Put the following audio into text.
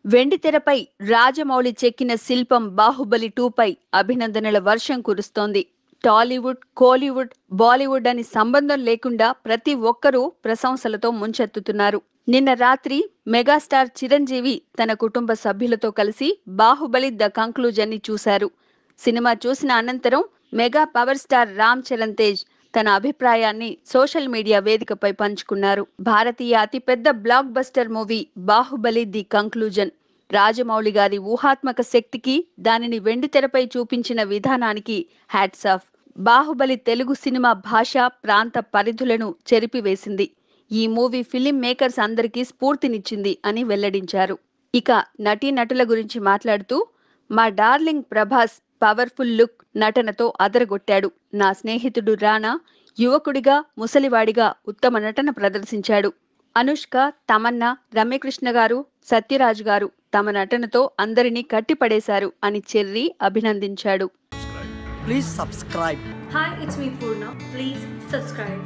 వెండితెరపై రాజమౌళి చెక్కిన శిల్పం బాహుబలి 2పై అభినందనల వర్షం కురుస్తోంది. టాలీవుడ్, కోలీవుడ్, బాలీవుడ్ అని సంబంధం లేకుండా ప్రతి ఒక్కరూ ప్రశంసలతో ముంచెత్తుతున్నారు. నిన్న రాత్రి మెగాస్టార్ చిరంజీవి తన కుటుంబ సభ్యులతో కలిసి బాహుబలి ద కంక్లూజన్ ని చూశారు. సినిమా చూసిన అనంతరం mega power star Ram Charan Tej తన అభిప్రాయాన్ని సోషల్ మీడియా వేదికపై పంచుకున్నారు. భారతీయ అతిపెద్ద block buster movie Baahubali the conclusion. Rajamouli గారి ఊహాత్మక శక్తికి, దానిని వెండితెరపై చూపించిన విధానానికి hats off. Baahubali Telugu cinema భాష, ప్రాంత పరిధులను చెరిపివేసింది. ఈ మూవీ ఫిలిం మేకర్స్ అందరికీ స్ఫూర్తినిచ్చింది అని వెల్లడించారు. ఇక నటీనటుల గురించి మాట్లాడుతూ, మా డార్లింగ్ ప్రభాస్ పవర్ఫుల్ లుక్, నటనతో అదరగొట్టాడు. నా స్నేహితుడు రానా యువకుడిగా, ముసలివాడిగా ఉత్తమ నటన ప్రదర్శించాడు. అనుష్క, తమన్నా, రమ్యకృష్ణ గారు, సత్యరాజ్ గారు తమ నటనతో అందరినీ కట్టిపడేశారు అని cherry అభినందించాడు. Please subscribe. Hi, it's me Purna. Please subscribe.